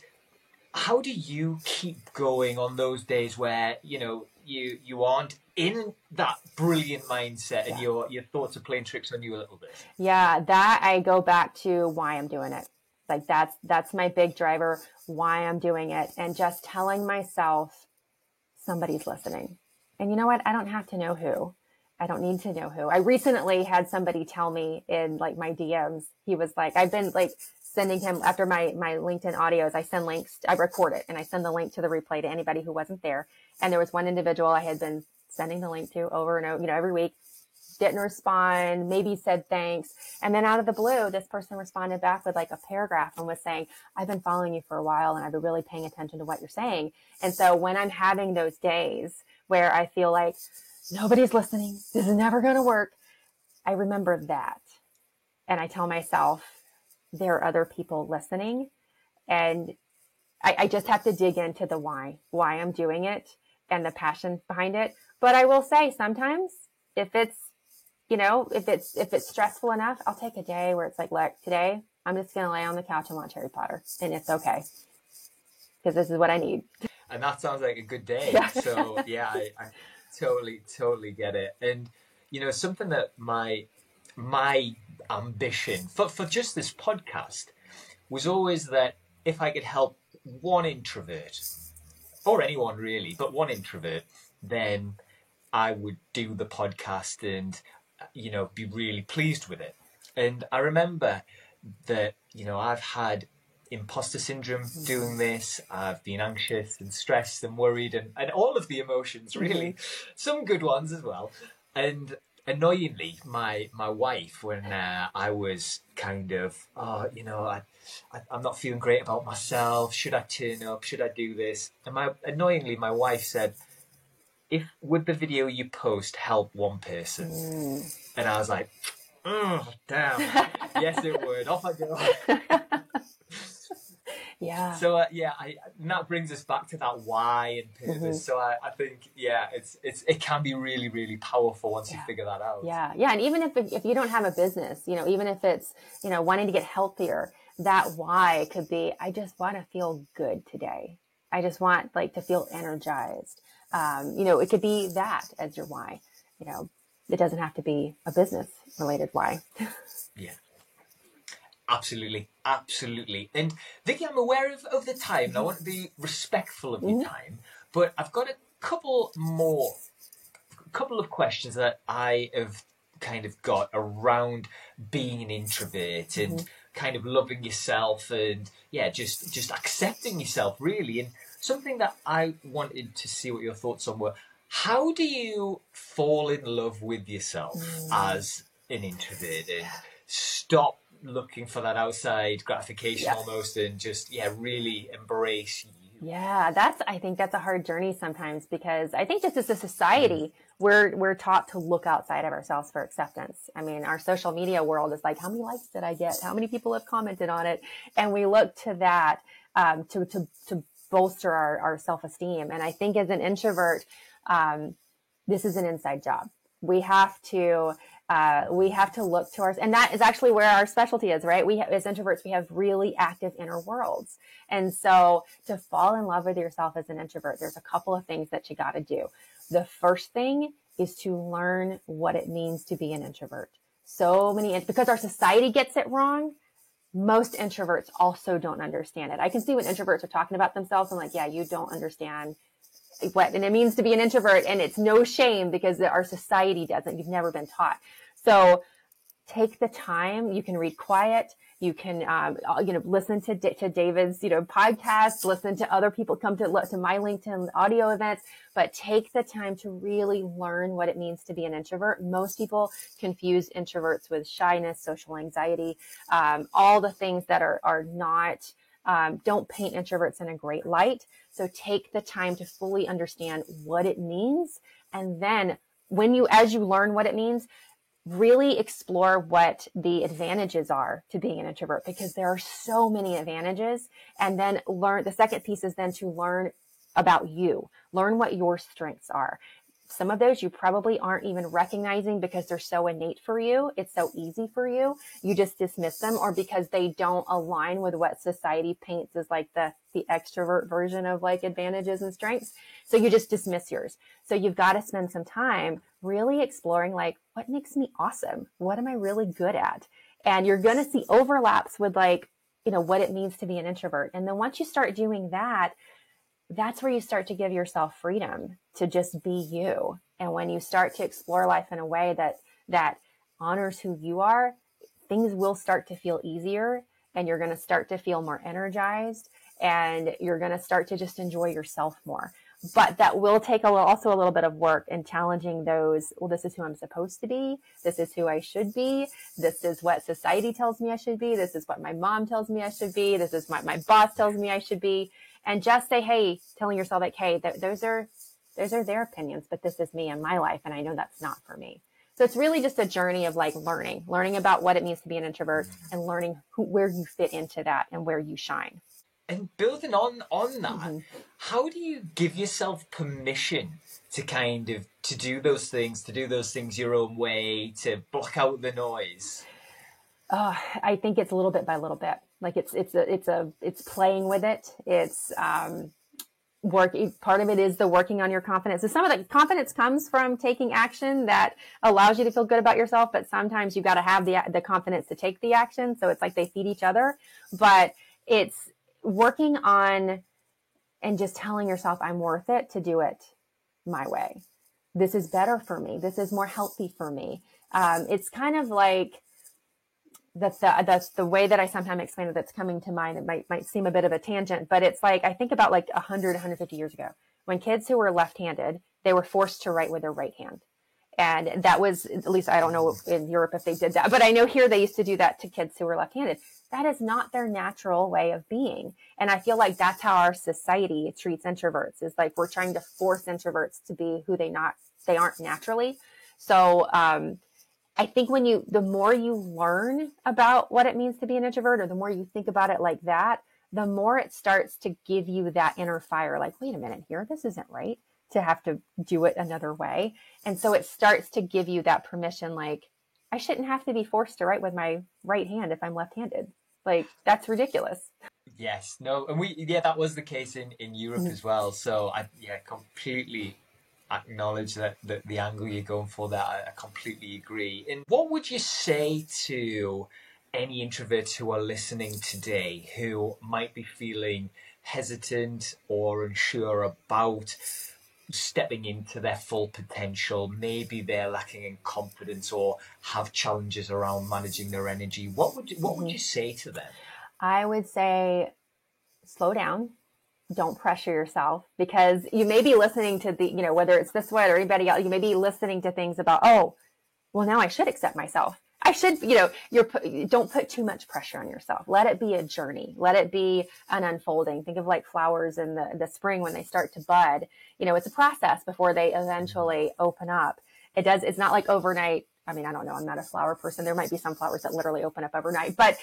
Speaker 1: how do you keep going on those days where you aren't in that brilliant mindset and your thoughts are playing tricks on you a little bit?
Speaker 2: Yeah, that I go back to why I'm doing it. Like that's my big driver, why I'm doing it, and just telling myself somebody's listening. And you know what? I don't have to know who. I don't need to know who. I recently had somebody tell me in like my DMs, he was like, I've been like sending him after my LinkedIn audios, I send links, I record it and I send the link to the replay to anybody who wasn't there. And there was one individual I had been sending the link to over and over, every week, didn't respond, maybe said thanks. And then out of the blue, this person responded back with like a paragraph and was saying, I've been following you for a while and I've been really paying attention to what you're saying. And so when I'm having those days where I feel like nobody's listening, this is never going to work, I remember that. And I tell myself, there are other people listening. And I just have to dig into the why I'm doing it and the passion behind it. But I will say sometimes if it's stressful enough, I'll take a day where it's like, look, today I'm just going to lay on the couch and watch Harry Potter and it's okay. Because this is what I need.
Speaker 1: And that sounds like a good day.
Speaker 2: Yeah.
Speaker 1: So yeah, I totally get it. And, something that my ambition for just this podcast was always that if I could help one introvert, or anyone really, but one introvert, then I would do the podcast and, be really pleased with it. And I remember that, I've had imposter syndrome doing this. I've been anxious and stressed and worried and all of the emotions, really. Some good ones as well. And annoyingly, my wife, when I was kind of, I'm not feeling great about myself. Should I turn up? Should I do this? And annoyingly, my wife said, would the video you post help one person? And I was like, damn. Yes, it would. Off I go.
Speaker 2: Yeah.
Speaker 1: So and that brings us back to that why and purpose. So I think it can be really, really powerful once you figure that out.
Speaker 2: Yeah, and even if you don't have a business, even if it's wanting to get healthier, that why could be, I just want to feel good today. I just want to feel energized. It could be that as your why. It doesn't have to be a business related why.
Speaker 1: Yeah. Absolutely. And Vicky, I'm aware of the time, and I want to be respectful of your time, but I've got a couple of questions that I have kind of got around being an introvert and kind of loving yourself and just accepting yourself, really. And something that I wanted to see what your thoughts on were, how do you fall in love with yourself as an introvert and stop looking for that outside gratification almost and just really embrace you?
Speaker 2: Yeah, I think that's a hard journey sometimes, because I think just as a society, we're taught to look outside of ourselves for acceptance. I mean, our social media world is like, how many likes did I get? How many people have commented on it? And we look to that to bolster our self-esteem. And I think as an introvert, this is an inside job. We have to look to and that is actually where our specialty is, right? As introverts, we have really active inner worlds. And so to fall in love with yourself as an introvert, there's a couple of things that you got to do. The first thing is to learn what it means to be an introvert. Because our society gets it wrong, most introverts also don't understand it. I can see when introverts are talking about themselves, I'm like, yeah, you don't understand what it means to be an introvert, and it's no shame because our society doesn't. You've never been taught. So take the time. You can read quiet. You can, listen to David's, podcast, listen to other people, come to my LinkedIn audio events, but take the time to really learn what it means to be an introvert. Most people confuse introverts with shyness, social anxiety, all the things that are not, don't paint introverts in a great light. So take the time to fully understand what it means. And then as you learn what it means, really explore what the advantages are to being an introvert, because there are so many advantages. And then the second piece is then to learn about you, learn what your strengths are. Some of those you probably aren't even recognizing because they're so innate for you. It's so easy for you. You just dismiss them, or because they don't align with what society paints as like the extrovert version of like advantages and strengths. So you just dismiss yours. So you've got to spend some time really exploring like, what makes me awesome? What am I really good at? And you're going to see overlaps with like, what it means to be an introvert. And then once you start doing that, that's where you start to give yourself freedom to just be you. And when you start to explore life in a way that honors who you are, things will start to feel easier, and you're going to start to feel more energized, and you're going to start to just enjoy yourself more. But that will take also a little bit of work in challenging those, well, this is who I'm supposed to be. This is who I should be. This is what society tells me I should be. This is what my mom tells me I should be. This is what my boss tells me I should be. And just say, hey, telling yourself like, hey, those are their opinions, but this is me and my life. And I know that's not for me. So it's really just a journey of like learning about what it means to be an introvert, and learning where you fit into that and where you shine.
Speaker 1: And building on that,
Speaker 2: Mm-hmm.
Speaker 1: How do you give yourself permission to to do those things your own way, to block out the noise?
Speaker 2: I think it's a little bit by little bit. Like it's playing with it. It's part of it is the working on your confidence. So some of the confidence comes from taking action that allows you to feel good about yourself, but sometimes you've got to have the confidence to take the action. So it's like they feed each other, but it's working on and just telling yourself, I'm worth it to do it my way. This is better for me. This is more healthy for me. It's kind of like, that's the way that I sometimes explain it that's coming to mind. It might seem a bit of a tangent, but it's like, I think about like 150 years ago, when kids who were left-handed, they were forced to write with their right hand. And that was, at least I don't know in Europe if they did that, but I know here they used to do that to kids who were left-handed. That is not their natural way of being. And I feel like that's how our society treats introverts, is like we're trying to force introverts to be who they aren't naturally. So, I think the more you learn about what it means to be an introvert, or the more you think about it like that, the more it starts to give you that inner fire. Like, wait a minute here, this isn't right to have to do it another way. And so it starts to give you that permission. Like, I shouldn't have to be forced to write with my right hand if I'm left-handed. Like, that's ridiculous.
Speaker 1: Yes, no. And that was the case in Europe as well. So I completely acknowledge that the angle you're going for there. I completely agree. And what would you say to any introverts who are listening today who might be feeling hesitant or unsure about stepping into their full potential? Maybe they're lacking in confidence or have challenges around managing their energy. What would you say to them?
Speaker 2: I would say, slow down. Don't pressure yourself, because you may be listening to whether it's this one or anybody else, you may be listening to things about, oh, well, now I should accept myself. I should, don't put too much pressure on yourself. Let it be a journey. Let it be an unfolding. Think of like flowers in the spring when they start to bud. It's a process before they eventually open up. It's not like overnight. I mean, I don't know. I'm not a flower person. There might be some flowers that literally open up overnight, but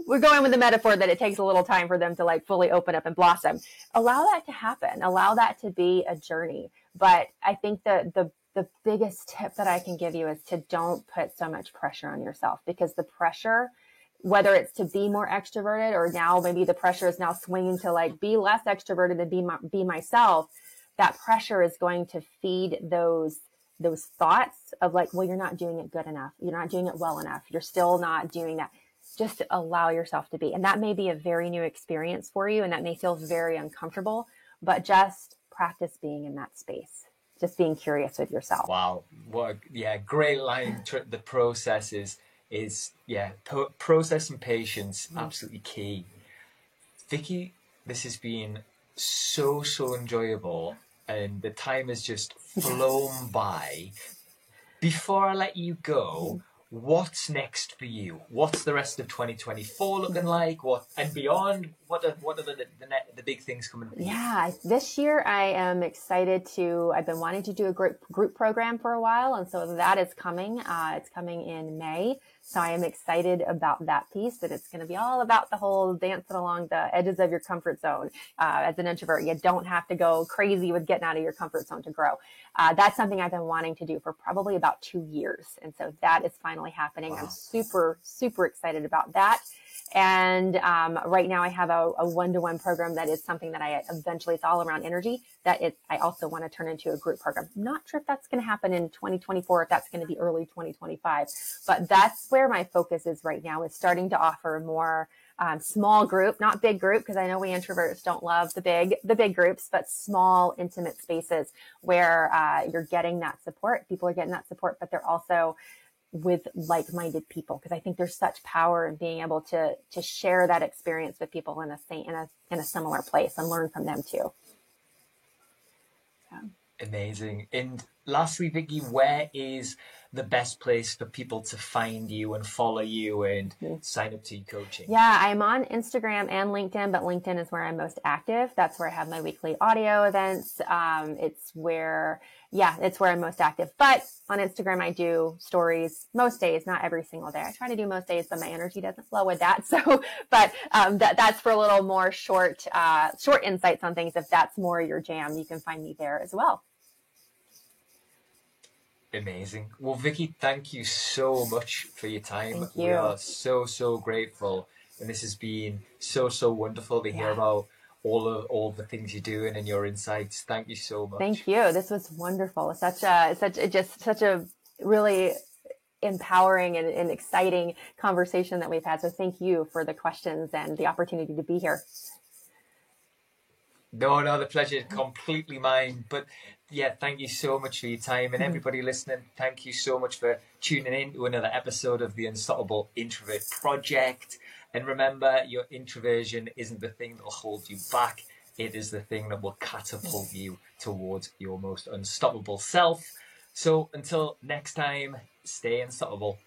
Speaker 2: we're going with the metaphor that it takes a little time for them to like fully open up and blossom. Allow that to happen. Allow that to be a journey. But I think the biggest tip that I can give you is to don't put so much pressure on yourself, because the pressure, whether it's to be more extroverted, or now maybe the pressure is now swinging to like be less extroverted and be myself, that pressure is going to feed those thoughts of like, well, you're not doing it good enough. You're not doing it well enough. You're still not doing that. Just allow yourself to be. And that may be a very new experience for you, and that may feel very uncomfortable, but just practice being in that space, just being curious with yourself.
Speaker 1: Wow. Great line. The process process and patience, absolutely key. Vicky, this has been so enjoyable, and the time has just flown by. Before I let you go, what's next for you? What's the rest of 2024 looking like? What and beyond? What are the big things coming for you?
Speaker 2: Yeah, this year I am excited to. I've been wanting to do a group program for a while, and so that is coming. It's coming in May. So I am excited about that piece, that it's going to be all about the whole dancing along the edges of your comfort zone. As an introvert, you don't have to go crazy with getting out of your comfort zone to grow. That's something I've been wanting to do for probably about 2 years. And so that is finally happening. Wow. I'm super excited about that. And right now I have a one-to-one program that is something that I eventually, it's all around energy, I also want to turn into a group program. I'm not sure if that's going to happen in 2024, if that's going to be early 2025, but that's where my focus is right now, is starting to offer more small group, not big group, because I know we introverts don't love the big groups, but small, intimate spaces where you're getting that support. People are getting that support, but they're also with like-minded people, because I think there's such power in being able to share that experience with people in a similar place and learn from them too. So.
Speaker 1: Amazing. And lastly, Vicky, where is the best place for people to find you and follow you and sign up to your coaching?
Speaker 2: Yeah, I'm on Instagram and LinkedIn, but LinkedIn is where I'm most active. That's where I have my weekly audio events. It's where I'm most active. But on Instagram, I do stories most days, not every single day. I try to do most days, but my energy doesn't flow with that. So, but that's for a little more short insights on things. If that's more your jam, you can find me there as well.
Speaker 1: Amazing. Well, Vicky, thank you so much for your time.
Speaker 2: Thank you.
Speaker 1: We are so grateful, and this has been so wonderful to hear about all the things you're doing and your insights. Thank you so much.
Speaker 2: Thank you. This was wonderful. Such a really empowering and exciting conversation that we've had. So thank you for the questions and the opportunity to be here.
Speaker 1: No, the pleasure is completely mine. But yeah, thank you so much for your time. And everybody listening, thank you so much for tuning in to another episode of the Unstoppable Introvert Project. And remember, your introversion isn't the thing that will hold you back. It is the thing that will catapult you towards your most unstoppable self. So until next time, stay unstoppable.